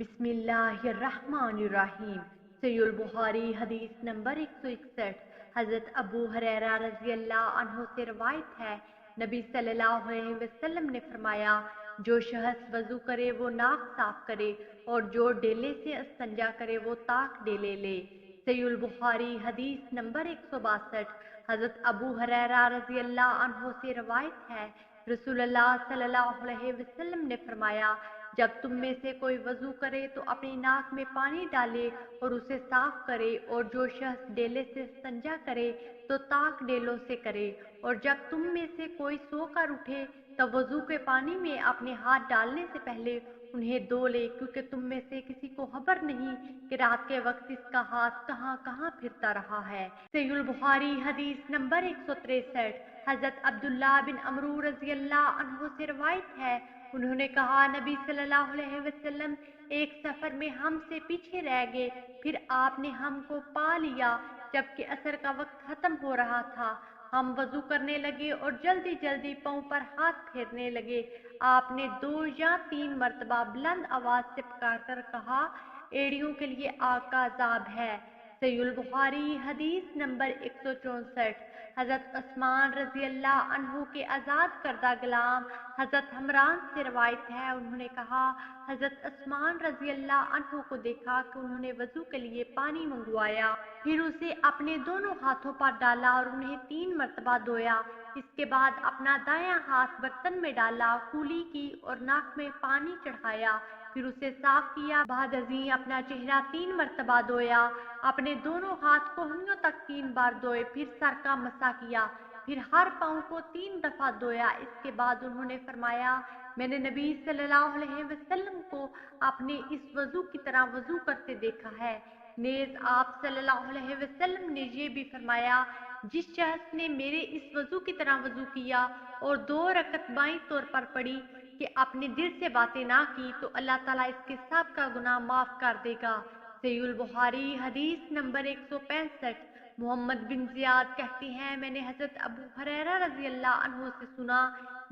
बिस्मिल्लाहिर्रहमानिर्रहीम। सहीह बुखारी हदीस नंबर 161। हज़रत अबू हुरैरा रज़ी अल्लाह अन्हु से रवायत है, नबी सल्लल्लाहु अलैहि वसल्लम ने फरमाया, जो शख्स वज़ू करे वो नाक साफ करे और जो डेले से इस्तंजा करे वो ताक डेले ले। सहीह बुखारी हदीस नंबर 162। हज़रत अबू हुरैरा रज़ी अल्लाह अन्हु से रवायत है, रसूलुल्लाह सल्लल्लाहु अलैहि वसल्लम ने फरमाया, जब तुम में से कोई वजू करे तो अपनी नाक में पानी डाले और उसे साफ करे, और जो शख्स डेले से संजा करे तो ताक डेलों से करे। और जब तुम में से कोई सोकर उठे तब वजू के पानी में अपने हाथ डालने से पहले उन्हें धो ले, क्योंकि तुम में से किसी को खबर नहीं कि रात के वक्त इसका हाथ कहाँ कहाँ फिरता रहा है। सहीह बुखारी हदीस नंबर 163। हजरत अब्दुल्लाह बिन अमरू रज़ी अल्लाह अन्हु से रवायत है, उन्होंने कहा, नबी सल्लल्लाहु अलैहि वसल्लम एक सफर में हमसे पीछे रह गए, फिर आपने हमको पा लिया जबकि असर का वक्त खत्म हो रहा था। हम वजू करने लगे और जल्दी जल्दी पांव पर हाथ फेरने लगे। आपने 2 या 3 मरतबा बुलंद आवाज से पुकार कर कहा, एड़ियों के लिए आग का अजाब है। सहीह बुखारी हदीस नंबर 164। हजरत उस्मान रजी अल्लाह अन्हु के आज़ाद करदा गुलाम हजरत हमरान से रवायत है, उन्होंने कहा, हजरत उस्मान रजी अल्लाह अन्हु को देखा कि उन्होंने वजू के लिए पानी मंगवाया, फिर उसे अपने दोनों हाथों पर डाला और उन्हें 3 मरतबा धोया। इसके बाद अपना दायां हाथ बर्तन में डाला, कुली की और नाक में पानी चढ़ाया, फिर उसे साफ किया। बाद अज़ीं अपना चेहरा 3 मरतबा धोया, अपने दोनों हाथ कोहनियों तक 3 बार धोए, फिर सर का मसा किया, फिर हर पांव को 3 दफा धोया। इसके बाद उन्होंने फरमाया, मैंने नबी सल्लल्लाहु अलैहि वसल्लम को अपने इस वजू की तरह वजू करते देखा है। नेज आप सल्लल्लाहु अलैहि वसल्लम ने ये भी फरमाया, जिस शख्स ने मेरे इस वजू की तरह वजू किया और 2 रकत बाईं तौर पर पड़ी कि अपने दिल से बातें ना की, तो अल्लाह ताला इसके सब का गुनाह माफ कर देगा। सहीह बुखारी हदीस नंबर 165। मोहम्मद बिन जियाद कहते हैं, मैंने हजरत अबू हुरैरा रजी अल्लाह अन्हु से सुना,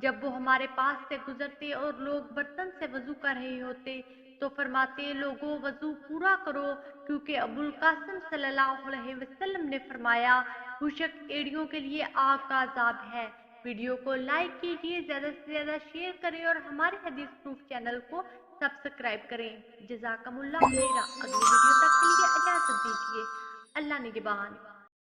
जब वो हमारे पास से गुजरते और लोग बर्तन से वजू कर रहे होते तो फरमाते, लोगों वजू पूरा करो, क्योंकि अबुल कासिम सल्लल्लाहु अलैहि वसल्लम ने फरमाया, खुशक एड़ियों के लिए आग का अजाब है। वीडियो को लाइक कीजिए, ज्यादा से ज्यादा शेयर करें और हमारे हदीस प्रूफ चैनल को सब्सक्राइब करें। जज़ाकमुल्लाह खैरा। अगली वीडियो तक के लिए इजाजत दीजिए। अल्लाह निगहबान।